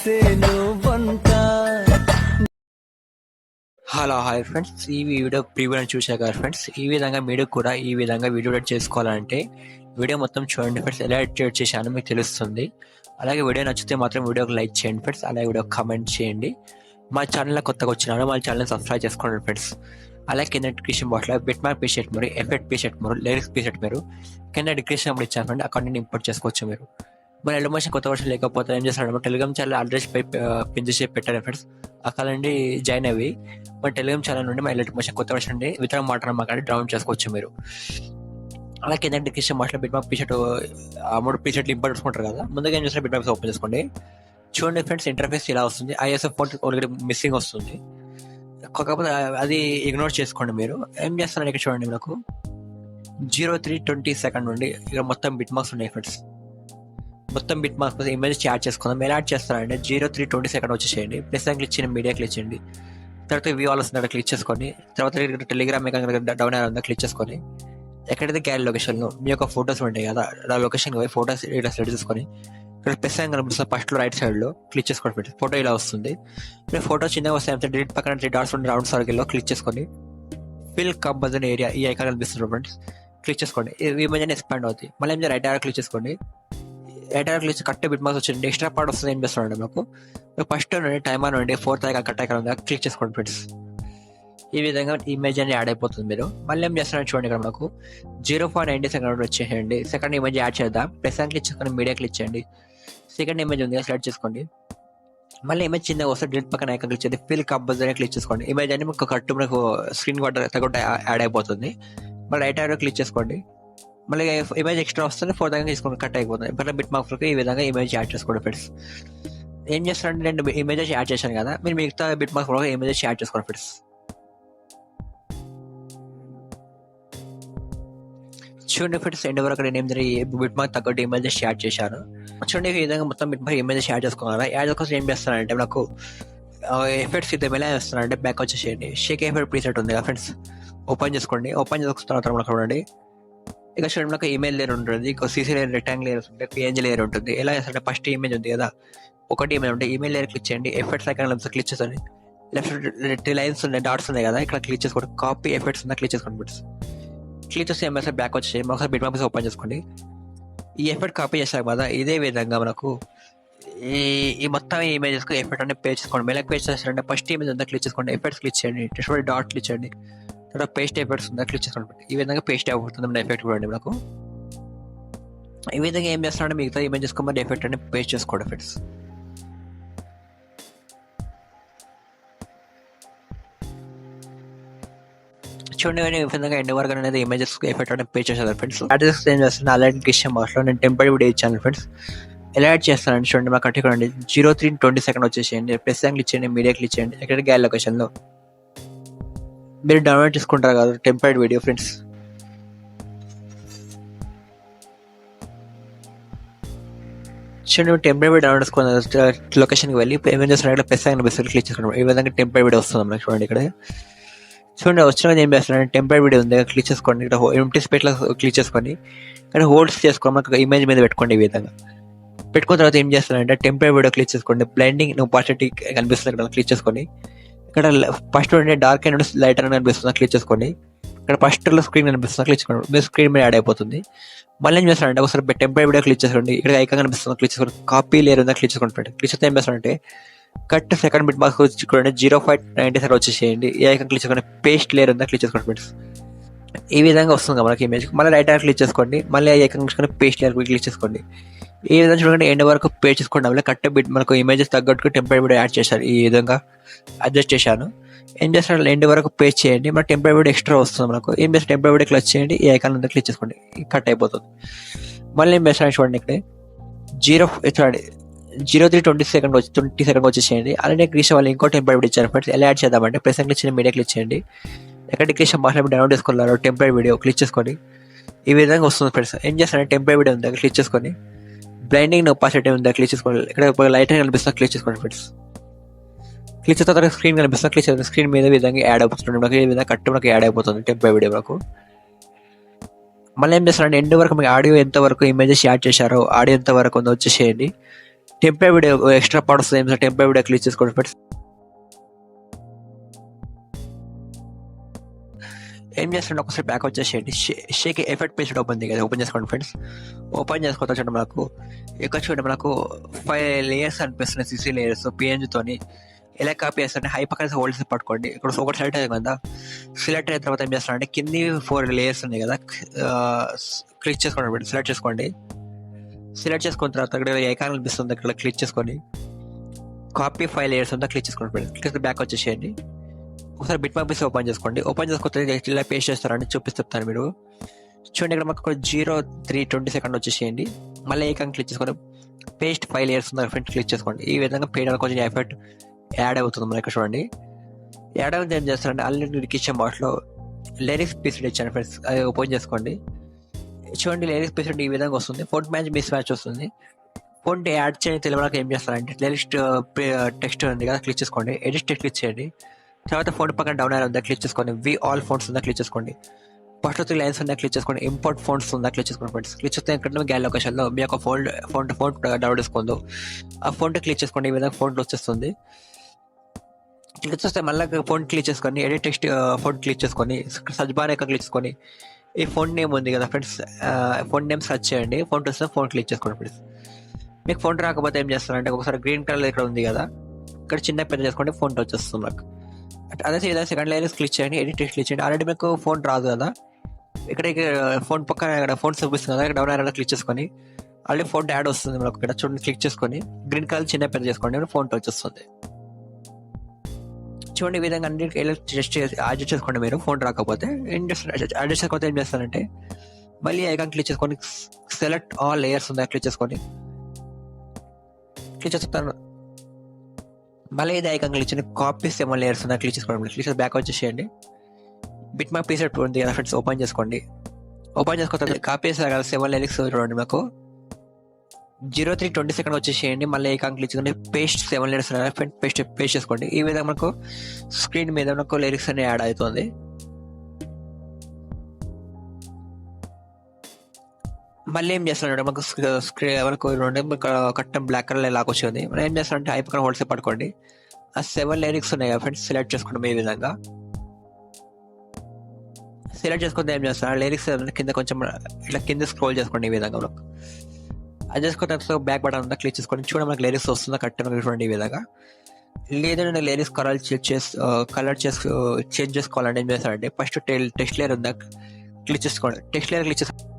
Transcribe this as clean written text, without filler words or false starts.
చేసేను వంట. Hello hi friends, ఈ video ప్రీవ్యూని చూశాక ఫ్రెండ్స్, ఈ విధంగా మీరు కూడా ఈ విధంగా వీడియో ఎడిట్ చేసుకోవాలంటే వీడియో మొత్తం చూడండి ఫ్రెండ్స్. ఎలా ఎడిట్ చేశానో మీకు తెలుస్తుంది. అలాగే వీడియో నచ్చితే మాత్రం వీడియోకి లైక్ చేయండి ఫ్రెండ్స్. అలాగే వీడియో కామెంట్ చేయండి. మా ఛానల్లో కొత్తగా వచ్చినాను, మా ఛానల్ని సబ్స్క్రైబ్ చేసుకోండి ఫ్రెండ్స్. అలాగే కింద డిస్క్రిప్షన్ బాక్స్లో బిట్మార్క్ పీసెట్ మీరు, ఎఫెక్ట్ పీసెట్ మీరు, లిరిక్స్ పీసెట్ మీరు కింద డిస్క్రిప్షన్ నెంబర్ ఇచ్చాను ఫ్రెండ్, అక్కడ నుండి ఇంపోర్ట్ చేసుకోవచ్చు మీరు. మరి ఎలిమోషన్ కొత్త వర్షన్ లేకపోతే ఏం చేస్తాడు, టెలిగ్రామ్ ఛానల్ అడ్రస్ పై పిన్ చేసి పెట్టారు ఫ్రెండ్స్. అక్కడ నుండి జాయిన్ అయ్యి మన టెలిగ్రామ్ ఛానల్ నుండి మన ఎలిమోషన్ కొత్త వర్షన్ నుండి వితరణ మాట్లాడడం మాట్లాడి డౌన్లోడ్ చేసుకోవచ్చు మీరు. అలా కింద డిస్క్రిప్షన్ బాక్స్లో బిట్మార్క్ పీసెట్ ఆ 3 పీసెట్లు ఇంపోర్ట్ చేసుకుంటారు కదా, ముందుగా ఏం చేస్తారు బిట్మార్క్ ఓపెన్ చేసుకోండి. చూడండి ఫ్రెండ్స్, ఇంటర్ఫేస్ ఇలా వస్తుంది. ఐఎస్ఓ ఫోన్ ఆల్రెడీ మిస్సింగ్ వస్తుంది, కాకపోతే అది ఇగ్నోర్ చేసుకోండి. మీరు ఏం చేస్తున్నారు ఇక్కడ చూడండి, నాకు 03:20 నుండి ఇక్కడ మొత్తం బిట్ మార్క్స్ ఉన్నాయి ఫ్రెండ్స్. మొత్తం బిట్ మార్క్స్ ఇమేజ్ యాడ్ చేసుకుందాం. ఎలా యాడ్ చేస్తారంటే 03:20 వచ్చేసేయండి. ప్లస్ క్లిక్ చేయండి, మీడియా క్లిక్ చేయండి. తర్వాత వ్యూ ఆల్ వస్తుంది, క్లిక్ చేసుకోండి. తర్వాత టెలిగ్రామ్ డౌన్ ఉందా క్లిక్ చేసుకొని, ఎక్కడైతే గ్యాలరీ లొకేషన్లో మీ యొక్క ఫొటోస్ ఉంటాయి కదా, ఆ లొకేషన్ పోయి ఫొటోస్ ఇలా సెలెక్ట్ చేసుకొని ఇక్కడ ప్లస్ కనిపిస్తుంది ఫస్ట్లో రైట్ సైడ్లో క్లిక్ చేసుకోండి ఫ్రెండ్స్. ఫోటో ఇలా వస్తుంది. మీరు ఫోటో చిన్నగా వస్తే డిలీట్ పక్కన 3 డాట్స్ ఉండే రౌండ్ సర్కిల్లో క్లిక్ చేసుకొని ఫిల్ కంపల్సరీ ఏరియా ఈ ఐకాన్ కనిపిస్తుంది ఫ్రెండ్స్, క్లిక్ చేసుకోండి. ఇమేజ్ అని ఎక్స్పాండ్ అవుతుంది. మళ్ళీ ఏం రైట్ ఆర్ క్లిక్ చేసుకోండి. Right are click correct bit marks వచ్చింది. ఎక్స్ట్రా పార్ట్ వస్తుంది ఏం చేస్తున్నాండి నాకు ఫస్ట్ నుండి టైమర్ నుండి 4th ఐకాన్ కట్ ఐకాన్ ఉందా క్లిక్ చేసుకోండి ఫ్రెండ్స్. ఈ విధంగా ఇమేజ్ అని యాడ్ అయిపోతుంది. మీరు మళ్ళీ ఏం చేస్తున్నారని చూడండి, ఇక్కడ మనకు 0.90 వచ్చేసేయండి. సెకండ్ ఇమేజ్ యాడ్ చేద్దాం. ప్లస్ క్లిక్ చేసుకొని మీడియా క్లిక్ చేయండి. సెకండ్ ఇమేజ్ ఉంది సెలెక్ట్ చేసుకోండి. మళ్ళీ ఇమేజ్ చిన్నగా వస్తే డిలీట్ పక్కన ఐకాన్ క్లిక్ చేయండి. ఫిల్ కంపల్సరీ క్లిక్ చేసుకోండి. ఇమేజ్ అని మీకు కట్టు మనకు స్క్రీన్ తగ్గట్టు యాడ్ అయిపోతుంది. మళ్ళీ రైట్ ఆర్ క్లిక్ చేసుకోండి. మళ్ళీ ఇమేజ్ ఎక్స్ట్రా వస్తుంది 4th ఐకాన్ తీసుకోండి, కట్ అయిపోతుంది. ఇప్పుడు బిట్ మార్క్స్కి ఈ విధంగా ఇమేజ్ యాడ్ చేసుకోండి ఫ్రెండ్స్. ఏం చేస్తారంటే 2 ఇమేజెస్ యాడ్ చేశాను కదా, మీరు మిగతా బిట్ మార్క్స్ ఇమేజెస్ యాడ్ చేసుకోండి ఫ్రెండ్స్. చూడండి ఫ్రెండ్స్, ఎండ్ వరకు నేను బిట్ మార్క్ తగ్గట్టు ఇమేజెస్ యాడ్ చేశాను. చూడండి ఈ విధంగా మొత్తం బిట్ మార్క్ ఇమేజెస్ యాడ్ చేసుకోవాలి. యాడ్ కోసం ఏం చేస్తానంటే నాకు ఎఫెక్ట్స్ ఇది ఎలా చేస్తానంటే బ్యాక్ వచ్చేసేయండి. షేక్ ఎఫెక్ట్ ప్రీసెట్ ఉంది కదా ఫ్రెండ్స్, ఓపెన్ చేసుకోండి. ఓపెన్ చేసుకున్న తర్వాత మనకు చూడండి, ఇక చూడండి నాకు ఈమెయిల్ లేయర్ ఉంటుంది, ఇంకో సీసీ లేయర్, రెక్టాంగిల్ లేయర్ ఉంటుంది, పిఎన్జీ లేయర్ ఉంటుంది. ఎలా చేస్తారంటే ఫస్ట్ ఇమేజ్ ఉంది కదా, ఒకటి ఇమేజ్ ఉంటుంది, ఈమెయిల్ లేయర్ క్లిక్ చేయండి. ఎఫెక్ట్స్ ఐకాన్ క్లిక్ చేస్తుంది. లెఫ్ట్ లైన్స్ ఉన్నాయి, డాట్స్ ఉన్నాయి కదా, ఇక్కడ క్లిక్ చేసుకోండి. కాపీ ఎఫెక్ట్స్ ఉందా క్లిక్ చేసుకోండి ఫ్రెండ్స్. క్లిక్ చేస్తే ఏం చేస్తారు బ్యాక్ వచ్చేసి ఒకసారి బిట్ మార్క్స్ ఓపెన్ చేసుకోండి. ఈ ఎఫెక్ట్ కాపీ చేస్తాం కదా, ఇదే విధంగా మనకు ఈ మొత్తం ఇమేజెస్కి ఎఫెక్ట్ అనేది పే చేసుకోండి. మెలక్ పే చేస్తారంటే ఫస్ట్ ఇమేజ్ ఉందా క్లిక్ చేసుకోండి. ఎఫెక్ట్స్ క్లిక్ చేయండి, డాట్ క్లిక్ చేయండి. తర్వాత పేస్ట్ ఎఫెక్ట్స్ ఉందా క్లిక్ చేసుకోండి. ఈ విధంగా పేస్ట్ అయిపోతుంది మన ఎఫెక్ట్ కూడా మనకు. ఈ విధంగా ఏం చేస్తారంటే మిగతా ఇమేజెస్ మన ఎఫెక్ట్ అనేది పేస్ట్ చేసుకోండి ఫ్రెండ్స్. చూడండి ఈ విధంగా ఎండ్ వరకు అనేది ఇమేజెస్ ఎఫెక్ట్ అనేది పే చేస్తారు ఫ్రెండ్స్. అడ్రస్ ఏం చేస్తాను అలాంటి డిస్క్రిప్షన్ బాక్స్లో నేను టెంపరీ వీడియో ఇచ్చాను ఫ్రెండ్స్. ఎలా యాడ్ చేస్తానండి చూడండి, మాకు కట్టుకోండి 03:20 వచ్చేసేయండి. ప్లస్ క్లిక్ చేయండి, మీడియా క్లిక్ చేయండి. ఎక్కడ గ్యాలరీ లొకేషన్లో మీరు డౌన్లోడ్ చేసుకుంటారు కదా టెంపరీ వీడియో ఫ్రెండ్స్. చూడండి టెంపరీ వీడియో డౌన్లోడ్ చేసుకున్న లొకేషన్కి వెళ్ళి ఏమేం చేస్తారంటే ప్లస్ కనిపిస్తుంది, క్లిక్ చేసుకోండి. ఈ విధంగా టెంపరీ వీడియో వస్తుంది మనకి. చూడండి ఇక్కడ చూడండి వచ్చిన ఏం చేస్తారంటే టెంపరీ వీడియో ఉంది క్లిక్ చేసుకోండి. ఇక్కడ ఎంటీ స్పేస్లో క్లిక్ చేసుకోండి. ఇక్కడ హోల్డ్స్ చేసుకోండి, మనకు ఇమేజ్ మీద పెట్టుకోండి. ఈ విధంగా పెట్టుకున్న తర్వాత ఏం చేస్తారంటే టెంపరీ వీడియో క్లిక్ చేసుకోండి. బ్లెండింగ్ ఒపాసిటీ కనిపిస్తుంది, ఇక్కడ క్లిక్ చేసుకోండి. ఇక్కడ ఫస్ట్ ఉండే డార్క్ అండ్ లైట్ అని కనిపిస్తుంది, క్లిక్ చేసుకోండి. ఇక్కడ ఫస్ట్ స్క్రీన్ కనిపిస్తుంది, క్లిక్ చేసుకోండి. మీ స్క్రీన్ మీద యాడ్ అయిపోతుంది. మళ్ళీ ఏం చేస్తారంటే ఒకసారి టెంపరీ వీడియో క్లిక్ చేసుకోండి. ఇక్కడ ఐకాన్ కనిపిస్తుంది, క్లిక్ చేసుకోండి. కాపీ లేయర్ ఉందా క్లిక్ చేసుకోండి. క్లిక్ చేస్తే ఏం చేస్తారంటే కట్ సెకండ్ బిట్ మార్క్స్ చూడండి 0.90 వచ్చేసేయండి. ఈ ఐకాన్ క్లిక్ చేసుకోండి. పేస్ట్ లేయర్ ఉందా క్లిక్ చేసుకోండి ఫ్రెండ్స్. ఈ విధంగా వస్తుంది మనకి ఇమేజ్. మళ్ళీ రైట్ హ్యాండ్ క్లిక్ చేసుకోండి. మళ్ళీ ఈ ఐకాన్ క్లిక్ చేసుకొని పేస్ట్ లేయర్ క్లిక్ చేసుకోండి. ఈ విధంగా చూడండి ఎండ్ వరకు పే చేసుకోండి. మళ్ళీ కట్ బిట్ మనకు ఇమేజెస్ తగ్గట్టు టెంపరీ వీడియో యాడ్ చేశారు. ఈ విధంగా అడ్జస్ట్ చేశాను. ఏం చేస్తారు ఎండ్ వరకు పే చేయండి. మన టెంపరీ వీడియో ఎక్స్ట్రా వస్తుంది మనకు. ఏం చేస్తారు టెంపరీ వీడియో క్లిక్ చేయండి. ఈ ఐకాన్ ఉందా క్లిక్ చేసుకోండి, కట్ అయిపోతుంది. మళ్ళీ ఏం చేస్తారు చూడండి ఇక్కడ 03:20 వచ్చేసేయండి. అలానే క్రియేషన్ వాళ్ళు ఇంకో టెంపరీ వీడియో ఇచ్చారు ఫ్రెండ్స్. ఎలా యాడ్ చేద్దామంటే ప్రెస్ క్లిక్ చేయండి, మీడియా క్లిక్ చేయండి. ఎక్కడ క్రియేషన్ మాట్లాడి డౌన్లోడ్ చేసుకున్నారు టెంపరీ వీడియో క్లిక్ చేసుకోండి. ఈ విధంగా వస్తుంది ఫ్రెండ్స్. ఏం చేస్తారంటే టెంపరీ వీడియో ఉందా క్లిక్ చేసుకొని బ్లైండింగ్ ఒపాసిటీ ఉందా క్లిక్ చేసుకోండి. ఇక్కడ లైట్ కనిపిస్తుంది, క్లిక్ చేసుకోండి ఫ్రెండ్స్. క్లిక్ చేసిన తర్వాత స్క్రీన్ కనిపిస్తుంది, క్లిక్ చేసిన స్క్రీన్ మీద విధంగా యాడ్ అవుతుంది మనకి. ఈ విధంగా కట్టు మనకి యాడ్ అయిపోతుంది టెంపరీ వీడియో మనకు. మళ్ళీ ఏం చేస్తారంటే ఎండ్ వరకు మీకు ఆడియో ఎంత వరకు ఇమేజెస్ యాడ్ చేశారో ఆడియో ఎంత వరకు ఉందో వచ్చేసేయండి. టెంపే వీడియో ఎక్స్ట్రా పార్ట్ వస్తుంది, టెంపే వీడియో క్లిక్ చేసుకోండి ఫ్రెండ్స్. ఏం చేస్తుంటే ఒకసారి బ్యాక్ వచ్చేసేయండి. షేక్ ఎఫెక్ట్ పేజ్ ఓపెన్ కదా, ఓపెన్ చేసుకోండి ఫ్రెండ్స్. ఓపెన్ చేసుకోవచ్చు చూడండి, మనకు ఇక్కడ చూడండి మనకు 5 లేయర్స్ అనిపిస్తున్నాయి, 6 లేయర్స్ పిఎన్జితోని. ఎలా కాపీ చేస్తారంటే హై పక్కన హోల్డ్స్ పట్టుకోండి. ఇక్కడ ఒకటి సెలెక్ట్ అయ్యింది కదా, సెలెక్ట్ అయిన తర్వాత ఏం చేస్తారంటే కింది 4 లేయర్స్ ఉన్నాయి కదా, క్లిక్ చేసుకోండి, సెలెక్ట్ చేసుకోండి. సెలెక్ట్ చేసుకున్న తర్వాత ఇక్కడ ఐకాన్ కనిపిస్తుంది, ఇక్కడ క్లిక్ చేసుకొని కాపీ 5 లేయర్స్ ఉందా క్లిక్ చేసుకోండి. క్లిక్ బ్యాక్ వచ్చేసేయండి. ఒకసారి బిట్ మ్యాప్ పీస్ ఓపెన్ చేసుకోండి. ఓపెన్ చేసుకుంటే ఇలా పేస్ట్ చేస్తారని చూపిస్తాను మీరు చూడండి. ఇక్కడ మాకు 0:3:20 వచ్చేసేయండి. మళ్ళీ ఐకాన్ క్లిక్ చేసుకొని పేస్ట్ 5 లేయర్స్ ఉందా ఫ్రెండ్ క్లిక్ చేసుకోండి. ఈ విధంగా పేడ కొంచెం ఎఫెక్ట్ యాడ్ అవుతుంది మనకి. చూడండి యాడ్ అవుతుంది. ఏం చేస్తారంటే ఆల్రెడీ కిచెన్ బాక్స్లో లిరిక్స్ పీస్ ఇచ్చాను ఫ్రెండ్స్, అది ఓపెన్ చేసుకోండి. చూడండి లిరిక్స్ పీస్ ఈ విధంగా వస్తుంది. ఫోన్ మ్యాచ్ మిస్ మ్యాచ్ వస్తుంది. ఫోన్ యాడ్ చేయని తెలియక ఏం చేస్తారంటే లిరిక్స్ టెక్స్ట్ ఉంది కదా, క్లిక్ చేసుకోండి. ఎడిట్ టెక్స్ట్ క్లిక్ చేయండి. తర్వాత ఫోన్ పక్కన డౌన్ ఉందా క్లిక్ చేసుకోండి. వి ఆల్ ఫోన్స్ ఉందా క్లిక్ చేసుకోండి. ఫస్ట్ 3 లైన్స్ ఉందా క్లిక్ చేసుకోండి. ఇంపోర్ట్ ఫోన్స్ ఉందా క్లిక్ చేసుకోండి ఫ్రెండ్స్. క్లిక్ చేస్తే ఇక్కడ గ్యాలరీ లొకేషన్లో మీ యొక్క ఫోన్ డౌన్లోడ్ చేసుకోండి. ఆ ఫోన్ క్లిక్ చేసుకోండి. ఈ విధంగా ఫోన్ వచ్చేస్తుంది. క్లిక్ చేస్తే మళ్ళీ ఫోన్ క్లిక్ చేసుకొని ఎడిట్ టెక్స్ట్ ఫోన్ క్లిక్ చేసుకొని సర్చ్ బార్ క్లిక్ చేసుకొని ఈ ఫోన్ నేమ్ ఉంది కదా ఫ్రెండ్స్, ఫోన్ నేమ్ సర్చ్ చేయండి. ఫోన్ వస్తే ఫోన్ క్లిక్ చేసుకోండి ఫ్రెండ్స్. మీకు ఫోన్ రాకపోతే ఏం చేస్తారంటే ఒకసారి గ్రీన్ కలర్ ఇక్కడ ఉంది కదా, ఇక్కడ చిన్న పెద్ద చేసుకోండి, ఫోన్ వచ్చేస్తుంది నాకు. అదే విధంగా సెకండ్ లైన్ క్లిక్ చేయండి, ఎడిట్ టెక్స్ట్ క్లిక్ చేయండి. ఆల్రెడీ మీకు ఫోన్ రాదు కదా, ఇక్కడ ఫోన్ పక్కన ఇక్కడ ఫోన్ చూపిస్తుంది కదా, ఇక్కడ డౌన్ యారో క్లిక్ చేసుకొని ఆల్రెడీ ఫోన్ యాడ్ వస్తుంది మనకు. ఇక్కడ చూడండి క్లిక్ చేసుకొని గ్రీన్ కలర్ చిన్న పెద్ద చేసుకోండి, ఫోన్ వచ్చేస్తుంది. చూడండి ఈ విధంగా అన్నిటికీ జస్ట్ అడ్జస్ట్ చేసుకోండి. మీరు ఫోన్ రాకపోతే అడ్జస్ట్ చేసుకోకపోతే ఏం చేస్తారంటే మళ్ళీ ఐకాన్ క్లిక్ చేసుకొని సెలెక్ట్ ఆల్ లేయర్స్ ఉందా క్లిక్ చేసుకొని క్లిక్ చేస్తాను. మళ్ళీ ఇది ఐకాన్ క్లిక్ చేయండి. కాపీ 7 లేయర్స్ ఉందా క్లిక్ చేసుకోండి. క్లిక్ చేసి బ్యాక్ వచ్చేసేయండి. బిట్ మ్యాప్ పీస్ ఉంది కదా ఫ్రెండ్స్, ఓపెన్ చేసుకోండి. ఓపెన్ చేసుకుంటే కాపీ చేస్తారు కదా 7 లేయర్స్ చూడండి మాకు 0:3:20 వచ్చేసేయండి. మళ్ళీ ఐకాన్ క్లిక్ చేసుకొని పేస్ట్ 7 లేయర్స్ పేస్ట్ చేసుకోండి. ఈ విధంగా మనకు స్క్రీన్ మీద మనకు లిరిక్స్ అనే యాడ్ అవుతుంది. మళ్ళీ ఏం చేస్తున్నాడు మనకు మనకు కట్టం బ్లాక్ కలర్ లాగా వచ్చింది. మనం ఏం చేస్తామంటే హై పక్కన హోల్డ్స్ పట్టుకోండి. ఆ 7 లిరిక్స్ ఉన్నాయి కదా ఫ్రెండ్స్, సెలెక్ట్ చేసుకోండి. ఈ విధంగా సెలెక్ట్ చేసుకుంటే ఏం చేస్తాను లిరిక్స్ కింద కొంచెం ఇట్లా కింద స్క్రోల్ చేసుకోండి. ఈ విధంగా మనకు అది చేసుకున్న బ్యాక్ బటన్ ఉందా క్లిక్ చేసుకోండి. చూడండి మనకు లిరిక్స్ వస్తుందా కరెక్ట్గా చూడండి. ఈ విధంగా లేదంటే లిరిక్స్ కలర్ చేంజ్ చేసుకోవాలంటే ఏం చేస్తారంటే ఫస్ట్ టెక్స్ట్ లేయర్ ఉందా క్లిక్ చేసుకోండి. టెక్స్ట్ లేయర్ క్లిక్ చేసుకోండి.